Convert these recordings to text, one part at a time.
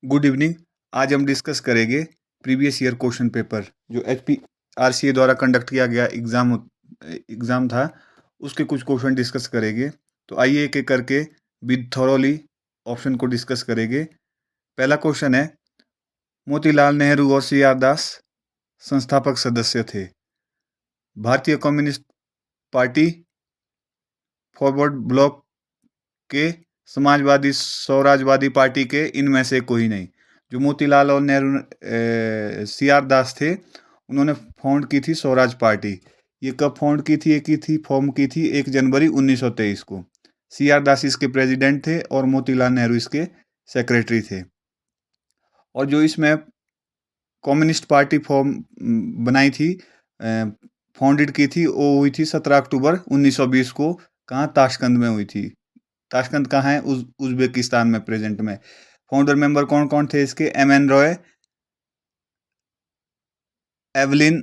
Good evening. आज हम discuss करेंगे प्रीवियस ईयर क्वेश्चन पेपर जो HPRCA द्वारा कंडक्ट किया गया एग्ज़ाम था, उसके कुछ क्वेश्चन डिस्कस करेंगे। तो आइए एक एक करके विद थॉरोली ऑप्शन को डिस्कस करेंगे। पहला क्वेश्चन है, मोतीलाल नेहरू और सी आर दास संस्थापक सदस्य थे। भारतीय कम्युनिस्ट पार्टी, फॉरवर्ड ब्लॉक के, समाजवादी स्वराजवादी पार्टी के, इनमें से कोई नहीं। जो मोतीलाल और नेहरू सी आर दास थे, उन्होंने फाउंड की थी स्वराज पार्टी। ये कब फाउंड की थी? फॉर्म की थी 1 जनवरी 1923 को। सी आर दास इसके प्रेसिडेंट थे और मोतीलाल नेहरू इसके सेक्रेटरी थे। और जो इसमें कम्युनिस्ट पार्टी फॉर्म बनाई थी, फाउंडेड की थी, वो हुई थी 17 अक्टूबर 1920 को। कहाँ? ताशकंद में हुई थी। ताशकंद कहाँ है? उज्बेकिस्तान में प्रेजेंट में। फाउंडर मेंबर कौन कौन थे इसके? MN Roy, Evelyn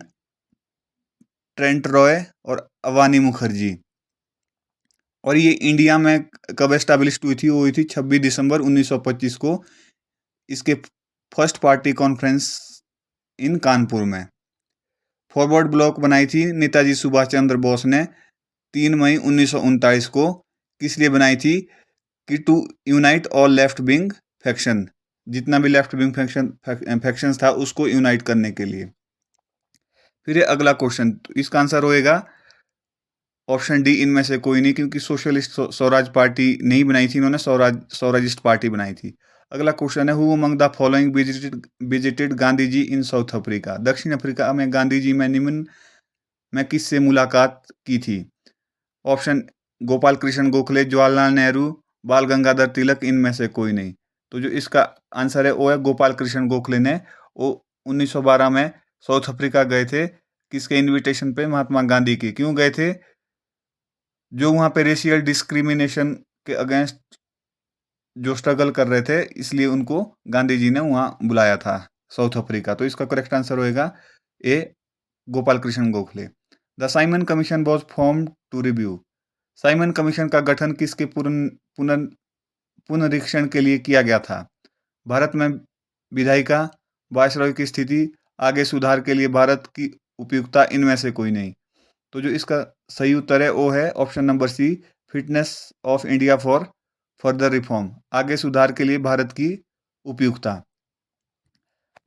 Trent Roy और अवानी मुखर्जी। और ये इंडिया में कब एस्टैब्लिश्ड हुई थी? वो हुई थी 26 दिसंबर 1925 को। इसके first party conference in Kanpur में। फॉरवर्ड ब्लॉक बनाई थी नेताजी सुभाष चंद्र बोस ने 3 मई 1939 को। किस लिए बनाई थी? कि to unite all left wing faction, जितना भी लेफ्ट विंग फैक्शंस था उसको यूनाइट करने के लिए। फिर अगला क्वेश्चन, इसका आंसर होएगा ऑप्शन डी, इनमें से कोई नहीं, क्योंकि सोशलिस्ट स्वराज पार्टी नहीं बनाई थी इन्होंने, स्वराजिस्ट पार्टी बनाई थी। अगला क्वेश्चन है, who among the following visited Gandhi ji in South Africa? दक्षिण अफ्रीका में गांधी जी में निम्न में किससे मुलाकात की थी? ऑप्शन गोपाल कृष्ण गोखले, जवाहरलाल नेहरू, बाल गंगाधर तिलक, इनमें से कोई नहीं। तो जो इसका आंसर है वो है गोपाल कृष्ण गोखले ने। वो 1912 में साउथ अफ्रीका गए थे। किसके इनविटेशन पे? महात्मा गांधी के। क्यों गए थे? जो वहाँ पे रेशियल डिस्क्रिमिनेशन के अगेंस्ट जो स्ट्रगल कर रहे थे, इसलिए उनको गांधी जी ने वहाँ बुलाया था, साउथ अफ्रीका। तो इसका करेक्ट आंसर होएगा A, Gopal Krishna Gokhale. The Simon commission was form to review. Simon commission का गठन किसके पुनरीक्षण के लिए किया गया था? भारत में विधायिका, वायसरॉय की स्थिति, आगे सुधार के लिए भारत की उपयुक्तता, इनमें से कोई नहीं। तो जो इसका सही उत्तर है वो है option number C, fitness of India for further reform, आगे सुधार के लिए भारत की उपयुक्तता।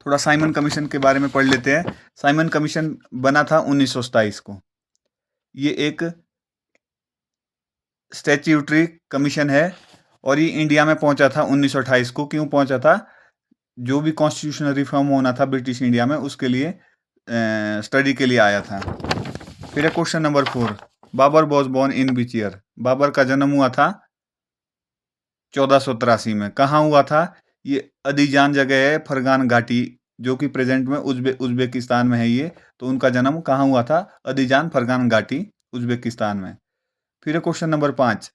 थोड़ा साइमन कमीशन के बारे में पढ़ लेते हैं। साइमन कमीशन बना था 1927 को। ये एक स्टैट्यूटरी कमीशन है और ये इंडिया में पहुंचा था 1928 को। क्यों पहुंचा था? जो भी कॉन्स्टिट्यूशनल रिफॉर्म होना था ब्रिटिश इंडिया में, उसके लिए स्टडी के लिए आया था। फिर है question number 4, Babur was born in which year? Babur का जन्म हुआ था 1483 में। कहाँ हुआ था? ये अदीजान जगह है, फरगान घाटी, जो कि प्रेजेंट में उज्बेकिस्तान में है ये। तो उनका जन्म कहाँ हुआ था? अदीजान फरगान घाटी, उज्बेकिस्तान में। फिर है question number 5,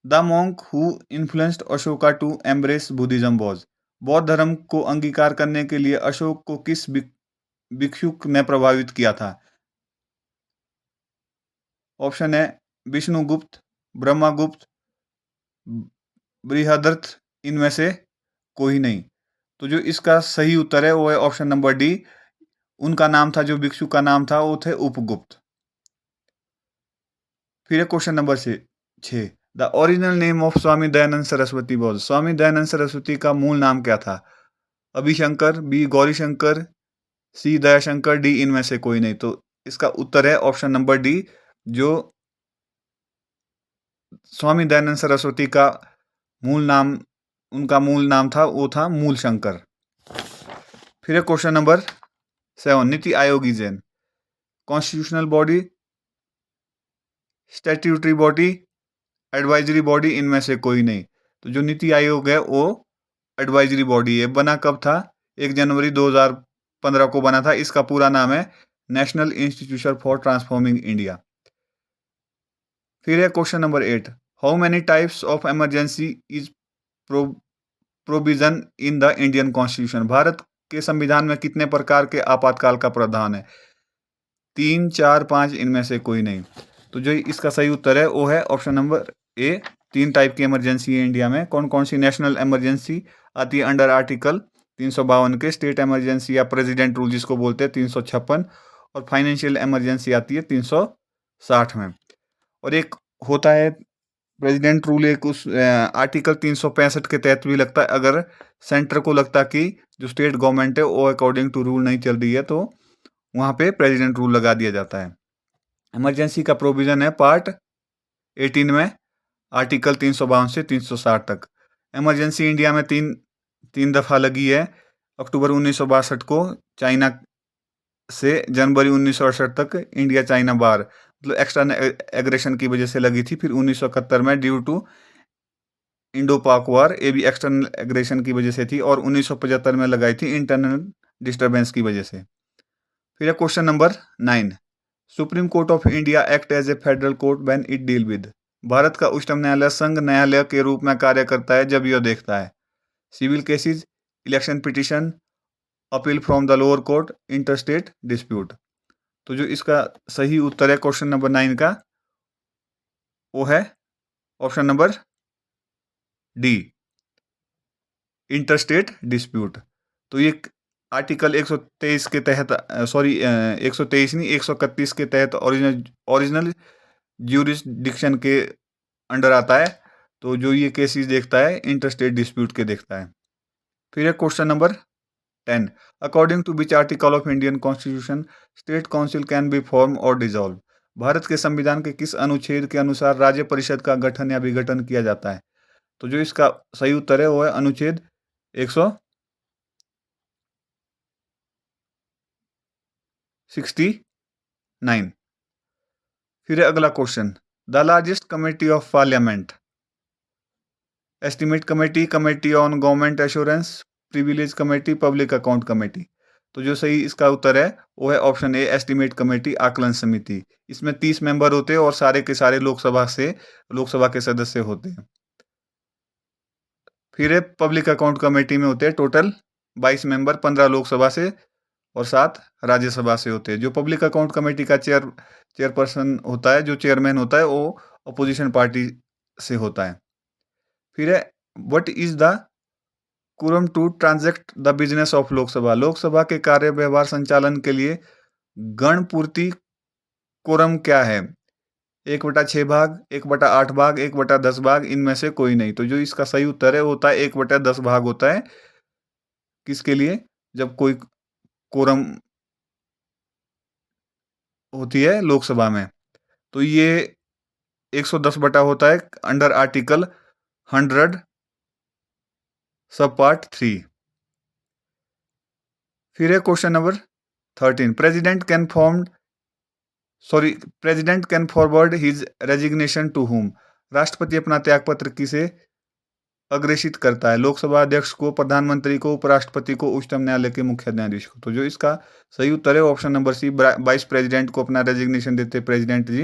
the monk who influenced Ashoka to embrace Buddhism was? बौद्ध धर्म को अंगीकार करने के लिए अशोक को किस भिक्षुक ने प्रभावित किया था? ऑप्शन है विष्णुगुप्त, ब्रह्मगुप्त, बृहदर्थ, इनमें से कोई नहीं। तो जो इसका सही उत्तर है वो है ऑप्शन नंबर डी। उनका नाम था, जो भिक्षु का नाम था, वो थे उपगुप्त। फिर है question number 6, the original name of Swami Dayanand Saraswati was? Swami Dayanand Saraswati का मूल नाम क्या था? Abhishankar, B Gaurishankar, C Dayashankar, D इनमें से कोई नहीं। तो इसका उत्तर है ऑप्शन नंबर डी। जो स्वामी दयानंद सरस्वती का मूल नाम, उनका मूल नाम था, वो था मूल शंकर। फिर है question number 7, NITI Aayog is an constitutional body, statutory body, advisory body, इनमें से कोई नहीं। तो जो नीति आयोग है वो एडवाइजरी बॉडी है। बना कब था? 1 जनवरी 2015 को बना था। इसका पूरा नाम है national institution for transforming India. फिर है question number 8, how many types of emergency is provision in the Indian constitution? Bharat के संविधान में कितने प्रकार के आपातकाल का प्रावधान है? 3, 4, 5, इनमें से कोई नहीं। तो जो इसका सही उत्तर है वो है ऑप्शन नंबर ए, 3 टाइप की इमरजेंसी है इंडिया में। कौन कौन सी? नेशनल इमरजेंसी आती है अंडर आर्टिकल 352 के, स्टेट इमरजेंसी या प्रेसिडेंट रूल जिसको बोलते हैं 356, और फाइनेंशियल इमरजेंसी आती है 360 में। और एक होता है प्रेसिडेंट रूल, एक उस आर्टिकल 365 के तहत भी लगता है, अगर सेंटर को लगता कि जो स्टेट गवर्नमेंट है वो अकॉर्डिंग टू रूल नहीं चल रही है, तो वहाँ पे प्रेसिडेंट रूल लगा दिया जाता है। इमरजेंसी का प्रोविजन है पार्ट 18 में, आर्टिकल 352 से 360 तक। इमरजेंसी इंडिया में तीन दफ़ा लगी है। अक्टूबर 1962 को चाइना से जनवरी 1968 तक इंडिया चाइना बार, मतलब एक्सटर्नल एग्रेशन की वजह से लगी थी। फिर 1971 में ड्यू टू इंडो पाक वार, ये भी एक्सटर्नल एग्रेशन की वजह से थी। और 1975 में लगाई थी इंटरनल डिस्टर्बेंस की वजह से। फिर है question number 9। Supreme Court of India act as a federal court when it deal with. Bharat का उच्चतम न्यायालय संघ न्यायालय के रूप में कार्य करता है जब यह देखता है civil cases, election petition, appeal from the lower court, interstate dispute. तो जो इसका सही उत्तर है क्वेश्चन नंबर 9 का, वो है option number D, interstate dispute. तो ये आर्टिकल 123 के तहत, सॉरी 123 नहीं, 131 के तहत ओरिजिनल ज्यूरिसडिक्शन के अंडर आता है। तो जो ये केसेस देखता है इंटरस्टेट डिस्प्यूट के देखता है। फिर है question number 10। According to which article of Indian constitution state council can be form और डिसॉल्व। भारत के संविधान के किस अनुच्छेद के अनुसार राज्य परिषद का गठन या विघटन किया जाता है? तो जो इसका सही उत्तर है वो है अनुच्छेद 169। फिर है अगला question, the largest committee of parliament, estimate committee, committee on government assurance, privilege committee, public account committee. तो जो सही इसका उत्तर है वो है ऑप्शन ए, एस्टीमेट कमेटी, आकलन समिति। इसमें 30 मेंबर होते हैं और सारे के सारे लोकसभा के सदस्य होते हैं। फिर है पब्लिक अकाउंट कमेटी में होते हैं टोटल 22 मेंबर, 15 लोकसभा से और 7 राज्यसभा से होते हैं। जो पब्लिक अकाउंट कमेटी का चेयरपर्सन होता है, जो चेयरमैन होता है, वो अपोजिशन पार्टी से होता है। फिर है what is the quorum to transact the business of Lok Sabha. Lok Sabha के कार्य व्यवहार संचालन के लिए गणपूर्ति कोरम क्या है? 1/6 भाग, 1/8 भाग, 1/10 भाग, इनमें से कोई नहीं। तो जो इसका सही उत्तर है वो होता है 1/10 भाग होता है। किसके लिए? जब कोई कोरम होती है लोकसभा में। तो ये 110 बटा होता है अंडर आर्टिकल 100 सब पार्ट 3। फिर है question number 13। President can forward his resignation to whom. राष्ट्रपति अपना त्यागपत्र किसे अग्रेषित करता है? लोकसभा अध्यक्ष को, प्रधानमंत्री को, उपराष्ट्रपति को, उच्चतम न्यायालय के मुख्य न्यायाधीश को। तो जो इसका सही उत्तर है option number C, vice president को अपना रेजिग्नेशन देते president ji,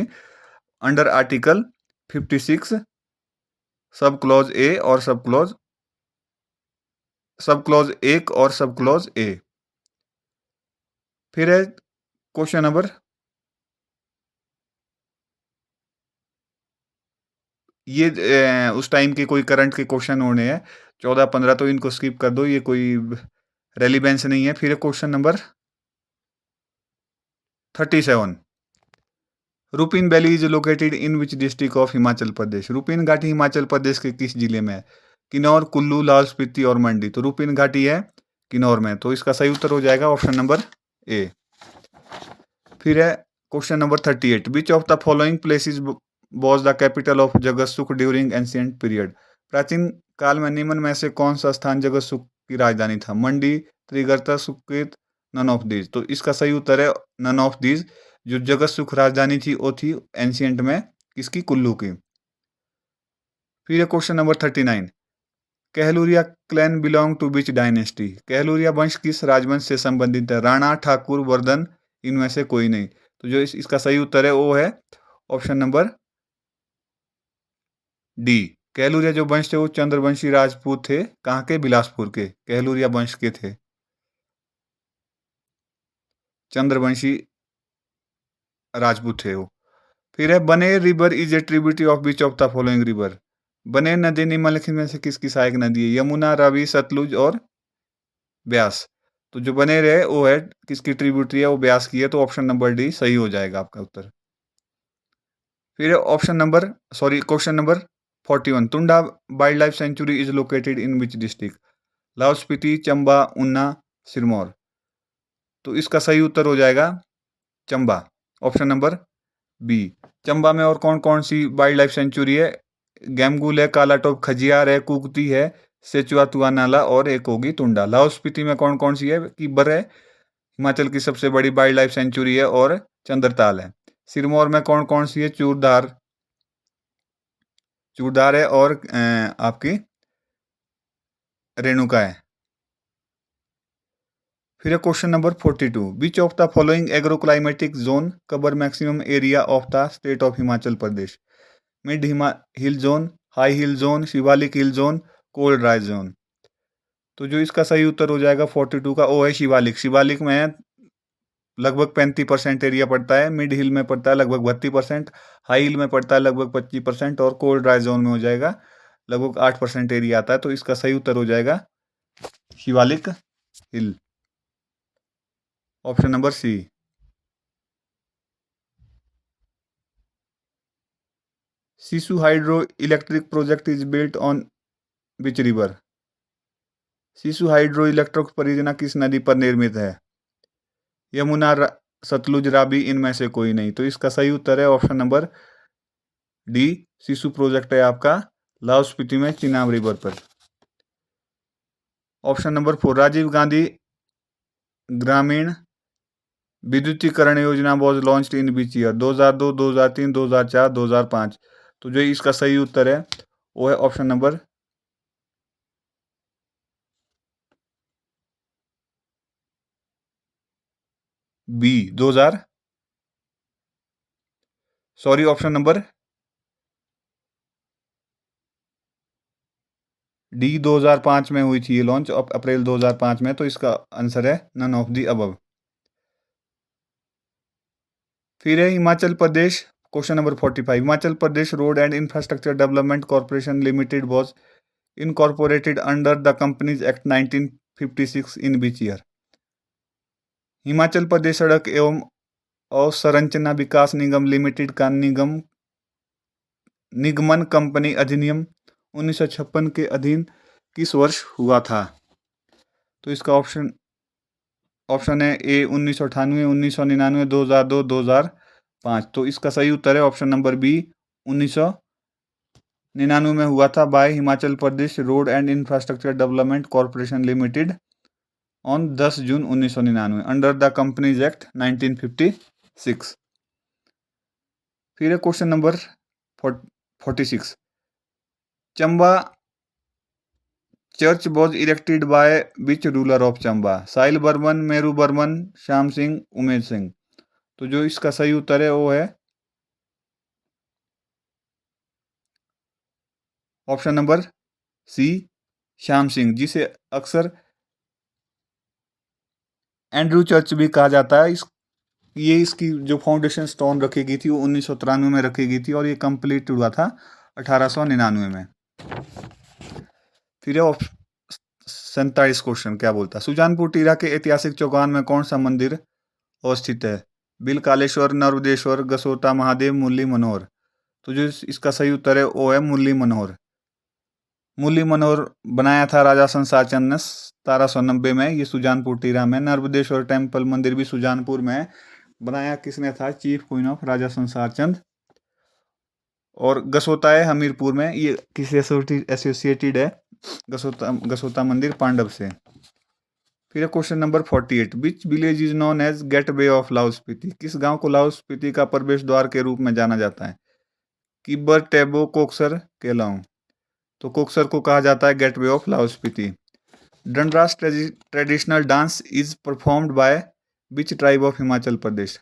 under article 56 sub clause A और सब क्लॉज 1 और सब क्लॉज ए। फिर है क्वेश्चन नंबर, ये उस टाइम के कोई करंट के क्वेश्चन होने हैं 14-15, तो इनको स्किप कर दो, ये कोई रेलिवेंस नहीं है। फिर है question number 37। Rupin valley is located in which district of Himachal Pradesh. Rupin घाटी हिमाचल प्रदेश के किस जिले में है? किन्नौर, कुल्लू, लाहौल स्पीति और मंडी। तो रुपिन घाटी है किन्नौर में। तो इसका सही उत्तर हो जाएगा ऑप्शन नंबर ए। फिर है question number 38। Which of the following places was the capital of Jagatsukh during ancient period. प्राचीन काल में निम्न में से कौन सा स्थान जगतसुख की राजधानी था? Mandi, Trigarta, Suket, none of these. तो इसका सही उत्तर है नन ऑफ दीज। जो जगतसुख राजधानी थी वो थी एंशियंट में किसकी? कुल्लू की। फिर है question number 39। Kahluria clan belong to which dynasty. Kahluria वंश किस राजवंश से संबंधित है? राणा, ठाकुर, वर्धन, इनमें से कोई नहीं। तो जो इसका सही उत्तर है वो है ऑप्शन नंबर डी। कहलूरिया जो वंश थे वो चंद्रवंशी राजपूत थे। कहाँ के? बिलासपुर के कहलूरिया वंश के थे, चंद्रवंशी राजपूत थे वो। फिर है बनेर river is a tributary of which of the following river. बने नदी निम्नलिखित में से किसकी सहायक नदी है? यमुना, रावी, सतलुज और ब्यास। तो जो बने रहे वो है किसकी ट्रिब्यूटरी है? वो ब्यास की है, तो ऑप्शन नंबर डी सही हो जाएगा आपका उत्तर। फिर question number 41, Tunda wildlife sanctuary is located in which district? Lahaul Spiti, Chamba, Una, Sirmaur. तो इसका सही उत्तर हो जाएगा Chamba, option number B. Chamba में और कौन कौन सी वाइल्ड लाइफ सेंचुरी है? गैमगुल है, काला टोप खजियार है, कुगती है, सेचुआ तुआ नाला और एक होगी तुंडा। लाहौल स्पीति में कौन कौन सी है? कीबर है, हिमाचल की सबसे बड़ी वाइल्ड लाइफ सेंचुरी है, और चंद्रताल है। सिरमौर में कौन कौन सी है? चूरदार है और आपकी रेणुका है। फिर question number 42, which of the following agroclimatic zone cover maximum area of the state of Himachal Pradesh? Mid hill zone, high heel zone, Shivalik hill zone, cold dry zone. तो जो इसका सही उत्तर हो जाएगा 42 का, वो है शिवालिक। शिवालिक में लगभग 35% एरिया पड़ता है, मिड हिल में पड़ता है लगभग 32%, हाई हिल में पड़ता है लगभग 25%, और कोल्ड ड्राई जोन में हो जाएगा लगभग 8% एरिया आता है। तो इसका सही उत्तर हो जाएगा Shivalik hill, option number C. Sissu hydro electric project is built on which river? Sissu hydro electric परियोजना किस नदी पर निर्मित है? यमुना, सतलुज, रावी, इनमें से कोई नहीं। तो इसका सही उत्तर है option number D, Sissu project है आपका लाहौल स्पीति में चिनाब रिवर पर। ऑप्शन नंबर 4, राजीव गांधी ग्रामीण विद्युतीकरण योजना was launched in which year? 2002, 2003, 2004, 2005। तो जो इसका सही उत्तर है वो है option number B, 2000 sorry option number D, 2005 में हुई थी ये लॉन्च, अप्रैल 2005 में। तो इसका आंसर है नन ऑफ दी अबव। फिर है Himachal Pradesh, question number 45, Himachal Pradesh road and infrastructure development corporation limited was incorporated under the companies act 1956 in which year? Himachal Pradesh सड़क एवं अवसंरचना विकास निगम लिमिटेड का निगमन कंपनी अधिनियम 1956 के अधीन किस वर्ष हुआ था? तो इसका ऑप्शन है ए 1998, 1999, 2002, 2005। तो इसका सही उत्तर है ऑप्शन नंबर बी, 1999 में हुआ था by Himachal Pradesh road and infrastructure development corporation limited on 10 June 1999 under the companies act 1956। फिर है question number 46, Chamba church was erected by which ruler of Chamba? Sahil Barman, Meru Barman, Shyam Singh, Umed Singh. तो जो इसका सही उत्तर है वो है option number C, Shyam Singh, जिसे अक्सर एंड्रू चर्च भी कहा जाता है। ये इसकी जो फाउंडेशन स्टोन रखी गई थी वो 1993 में रखी गई थी, और ये कंप्लीट हुआ था 1899 में। फिर 47 क्वेश्चन क्या बोलता है, सुजानपुर टीला के ऐतिहासिक चौगान में कौन सा मंदिर अवस्थित है? बिल कालेश्वर, नर्मदेश्वर, गसोता महादेव, मुरली मनोहर। तो जो इसका सही उत्तर है वो है मुरली मनोहर। मुरली मनोहर बनाया था राजा संसार चंद ने 1790 में। ये सुजानपुर टीला में। नर्मदेश्वर टेम्पल मंदिर भी सुजानपुर में बनाया किसने था? चीफ क्वीन ऑफ राजा संसार चंद। और गसोता है हमीरपुर में, ये किसी एसोसिएटेड है गसोता मंदिर पांडव से। फिर question number 48, which village is known as gateway of Lahaul Spiti? किस गांव को लाहौल स्पीति का प्रवेश द्वार के रूप में जाना जाता है? किब्बर, टेबो, कोकसर, केलाऊं। तो कोकसर को कहा जाता है gateway of Lahaul Spiti. Dandaras traditional dance is performed by which tribe of Himachal Pradesh?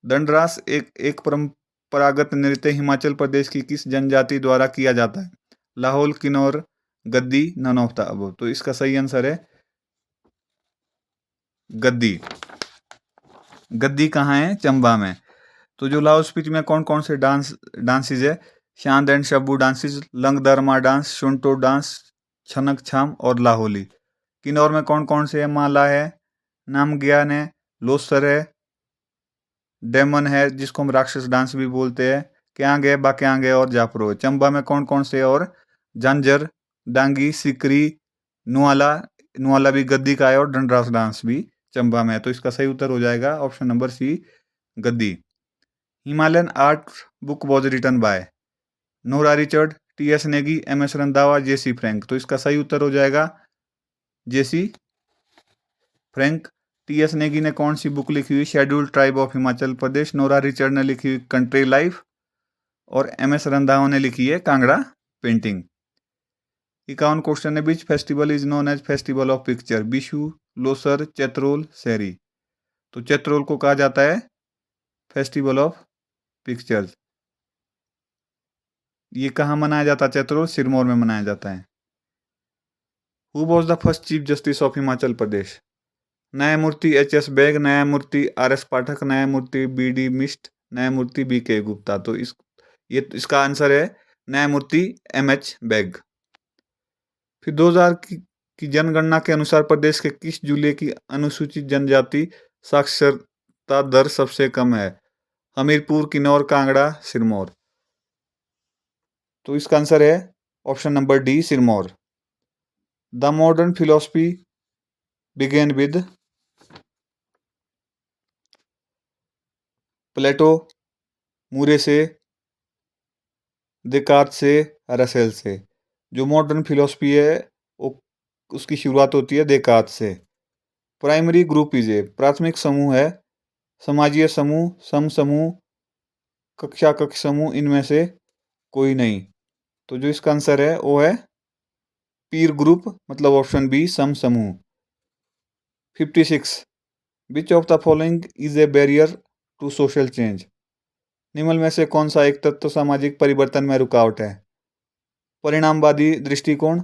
Dandaras एक परंपरागत नृत्य हिमाचल प्रदेश की किस जनजाति द्वारा किया जाता है? लाहौल, किन्नौर, गद्दी, नन ऑफ द अबव। तो इसका सही आंसर है गद्दी। गद्दी कहाँ है? चंबा में। तो जो लाहौल स्पीति में कौन कौन से डांसेज है? Shand and Shabbu dances, Langdarma dance, Shunto dance, Chhanak Chham और लाहौली। किन्नौर में कौन कौन से माला है? नामग्यान है, लोसर है, डेमन है जिसको हम राक्षस डांस भी बोलते हैं, क्यांग है, बाक्यांग है और जाफरो है। चंबा में कौन कौन से और? झांझर, डांगी, सिकरी, नुआला, नुआला भी गद्दी का है और डंडरास डांस भी चंबा में है। तो इसका सही उत्तर हो जाएगा option number C, Gaddi. Himalayan art book was written by Nora Richard, T S. Negi, M S. Randhawa, J C. Frank. तो इसका सही उत्तर हो जाएगा जे.सी. फ्रैंक। टी.एस. नेगी ने कौन सी बुक लिखी हुई? Scheduled tribe of Himachal Pradesh. Nora Richard ने लिखी हुई कंट्री लाइफ और एम.एस. रंधावा ने लिखी है कांगड़ा पेंटिंग। 51 क्वेश्चन है, which festival is known as festival of picture? Bishu, Losar, Chaitrol, Sairi. तो चैत्रोल को कहा जाता है फेस्टिवल ऑफ पिक्चर्स। ये कहाँ मनाया जाता है? चैत्रोल सिरमौर में मनाया जाता है। Who was the first chief justice of Himachal Pradesh? न्यायमूर्ति एच.एस. बेग, न्यायमूर्ति आर.एस. पाठक, न्यायमूर्ति बी.डी. मिश्र, न्यायमूर्ति बी.के. गुप्ता। तो इसका आंसर है न्यायमूर्ति एम.एच. बेग। फिर 2000 की जनगणना के अनुसार प्रदेश के किस जिले की अनुसूचित जनजाति साक्षरता दर सबसे कम है? हमीरपुर, किन्नौर, कांगड़ा, सिरमौर। तो इसका आंसर है option number D, Sirmaur. The modern philosophy began with Plato, Moore से, देकार्त से, रसेल से। जो मॉडर्न फिलोसफी है वो उसकी शुरुआत होती है देकार्त से। प्राइमरी ग्रुप इज ए, प्राथमिक समूह है, समाजीय समूह, सम समूह, कक्षा कक्ष समूह, इनमें से कोई नहीं। तो जो इसका आंसर है वो है पीर ग्रुप, मतलब ऑप्शन बी, सम समूह। 56 which of the following is a barrier to social change? निम्न में से कौन सा एक तत्व सामाजिक परिवर्तन में रुकावट है? परिणामवादी दृष्टिकोण,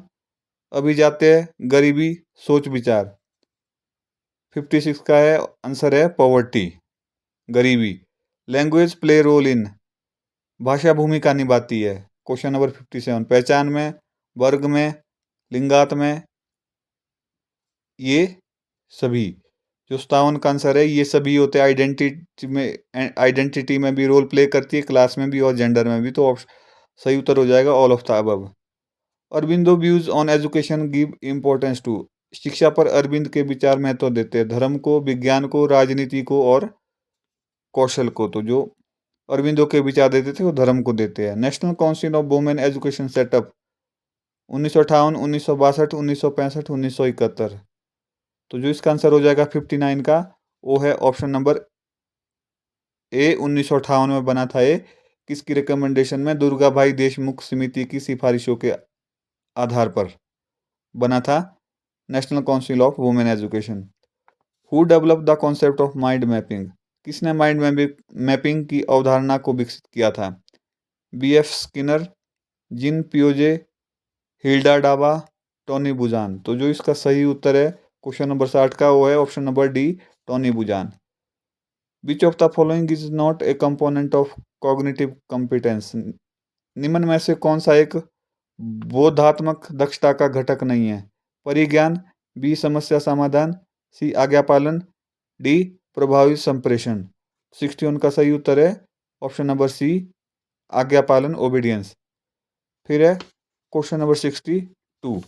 अभिजात्य, गरीबी, सोच विचार। 56 का है आंसर है पॉवर्टी, गरीबी। लैंग्वेज प्ले रोल इन, भाषा भूमिका निभाती है। क्वेश्चन नंबर 57, पहचान में, वर्ग में, लिंगात में, ये सभी। जो 57 का आंसर है ये सभी होते हैं। आइडेंटिटी में भी रोल प्ले करती है, क्लास में भी और जेंडर में भी। तो सही उत्तर हो जाएगा all of the above. Aurobindo views on education give importance to, शिक्षा पर अरविंद के विचार महत्व देते हैं धर्म को, विज्ञान को, राजनीति को और कौशल को। तो जो अरविंदो के विचार देते थे वो धर्म को देते हैं। National council of women education setup 1958, 1962, 1965, 1971। तो जो इसका आंसर हो जाएगा 59 का वो है ऑप्शन नंबर ए, 1958 में बना था। ये किसकी रिकमेंडेशन में? दुर्गा भाई देशमुख समिति की सिफारिशों के आधार पर बना था national council of women education. Who develop the concept of mind mapping? किसने माइंड मैपिंग की अवधारणा को विकसित किया था? बी.एफ. स्किनर, जिन पियोजे, हिल्डा डाबा, टोनी बुजान। तो जो इसका सही उत्तर है क्वेश्चन नंबर 60 का वो है option number D, Tony Buzan. Which of the following is not a component of cognitive competence? निम्न में से कौन सा एक बोधात्मक दक्षता का घटक नहीं है? परिज्ञान, बी समस्या समाधान, सी आज्ञा पालन, डी प्रभावी संप्रेषण। 61 का सही उत्तर है ऑप्शन नंबर सी, आज्ञा पालन, ओबीडियंस। फिर है क्वेश्चन नंबर 62,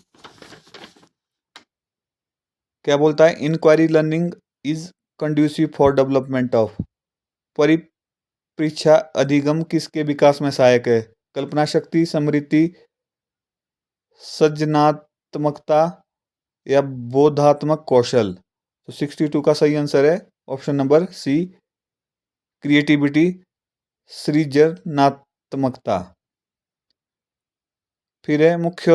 क्या बोलता है? Inquiry learning is conducive for development of, परिप्रेक्ष्य अधिगम किसके विकास में सहायक है? कल्पना शक्ति, स्मृति, सृजनात्मकता या बोधात्मक कौशल। तो 62 का सही आंसर है ऑप्शन नंबर सी, क्रिएटिविटी, सृजनात्मकता। फिर है मुख्य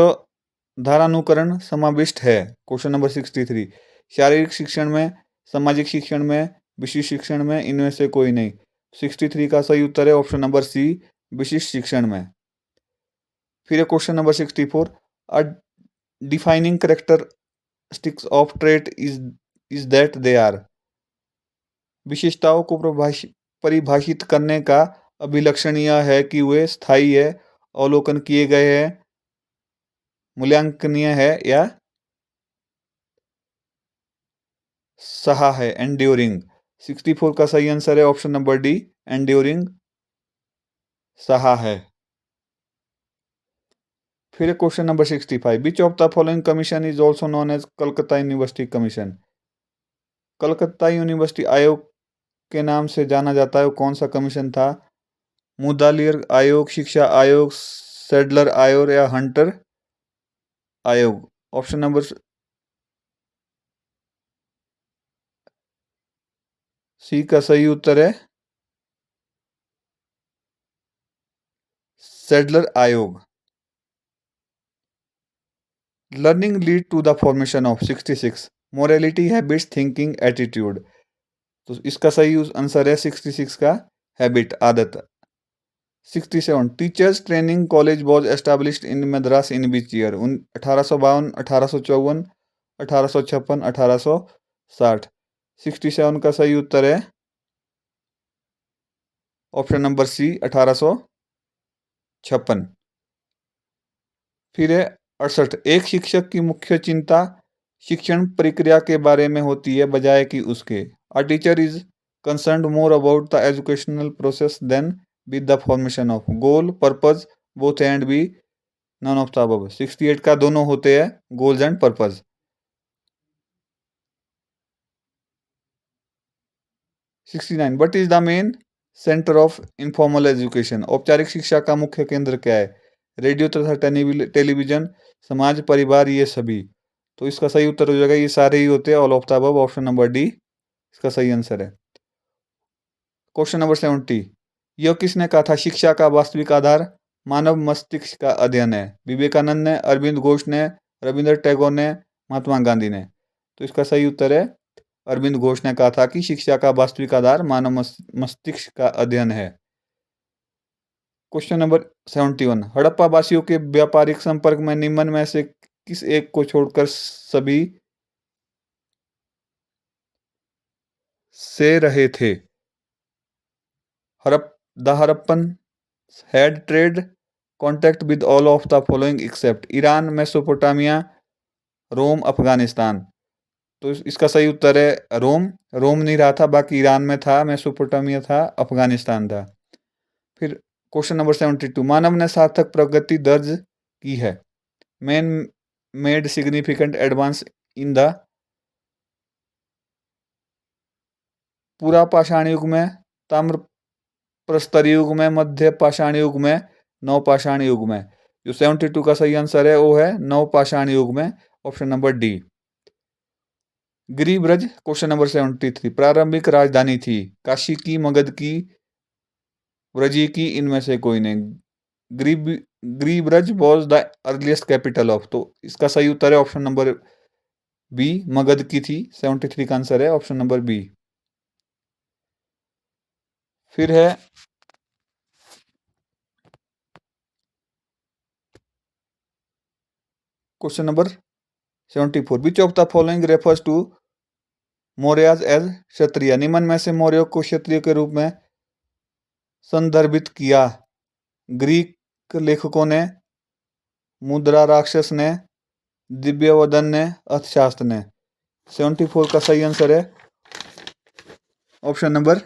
धारानुकरण समाविष्ट है। क्वेश्चन नंबर 63, शारीरिक शिक्षण में, सामाजिक शिक्षण में, विशिष्ट शिक्षण में, इनमें से कोई नहीं। 63 का सही उत्तर है ऑप्शन नंबर सी, विशिष्ट शिक्षण में। फिर है question number 64, a defining characteristics of trait is that they are, विशेषताओं को परिभाषित करने का अभिलक्षण यह है कि वे स्थायी है, अवलोकन किए गए हैं, मूल्यांकनीय है या सहा है, एंड्योरिंग। 64 का सही आंसर है ऑप्शन नंबर डी, एंड्योरिंग सहा है। फिर question number 65, which of the following commission is also known as Calcutta university commission. Calcutta university आयोग के नाम से जाना जाता है, वो कौन सा कमीशन था? मुदालियर आयोग, शिक्षा आयोग, सैडलर आयोग या हंटर आयोग। ऑप्शन नंबर सी का सही उत्तर है सैडलर आयोग। Learning lead to the formation of 66 morality habits thinking attitude. तो इसका सही आंसर है 66 का हैबिट, आदत। 67 teachers training college was established in Madras in which year. 1852, 1854, 1856, 1860। 67 का सही उत्तर है ऑप्शन नंबर सी, 1856। फिर है 68, एक शिक्षक की मुख्य चिंता शिक्षण प्रक्रिया के बारे में होती है बजाय कि उसके। A teacher is concerned more about the educational process than with the formation of goal purpose both and B none of the above. 68 का दोनों होते हैं, goals and purpose. 69 what is the main centre of informal education. औपचारिक शिक्षा का मुख्य केंद्र क्या है? रेडियो तथा टेलीविजन, समाज, परिवार, ये सभी। तो इसका सही उत्तर हो जाएगा ये सारे ही होते हैं, all of the above, option number D इसका सही आंसर है। क्वेश्चन नंबर 70, यह किसने कहा था शिक्षा का वास्तविक आधार मानव मस्तिष्क का अध्ययन है? विवेकानंद ने, अरविंद घोष ने, रविंद्र टैगोर ने, महात्मा गांधी ने। तो इसका सही उत्तर है अरविंद घोष ने कहा था कि शिक्षा का वास्तविक आधार मानव मस्तिष्क का अध्ययन है। क्वेश्चन नंबर 71, हड़प्पा वासियों के व्यापारिक संपर्क में निम्न में से किस एक को छोड़कर सभी से रहे थे? The Harappan had trade contact with all of the following except Iran, Mesopotamia, Rome, Afghanistan. तो इसका सही उत्तर है रोम। रोम नहीं रहा था, बाकी ईरान में था, मेसोपोटामिया था, अफगानिस्तान था। फिर क्वेश्चन नंबर 72, मानव ने सार्थक प्रगति दर्ज की है। Man made significant advance in the पूरा पाषाण युग में, ताम्र प्रस्तर युग में, मध्य पाषाण युग में, नव पाषाण युग में। जो 72 का सही आंसर है वो है नव पाषाण युग में, option number D. Giribraj question number 73, प्रारंभिक राजधानी थी काशी की, मगध की, व्रजी की, इनमें से कोई नहीं। Giribraj was the earliest capital of. तो इसका सही उत्तर है ऑप्शन नंबर बी, मगध की थी। 73 का आंसर है ऑप्शन नंबर बी। फिर है question number 74, which of the following refers to Mauryas as Kshatriya. निम्न में से मौर्यों को क्षत्रिय के रूप में संदर्भित किया? ग्रीक लेखकों ने, मुद्रा राक्षस ने, दिव्यवदन ने, अर्थशास्त्र ने। 74 का सही आंसर है ऑप्शन नंबर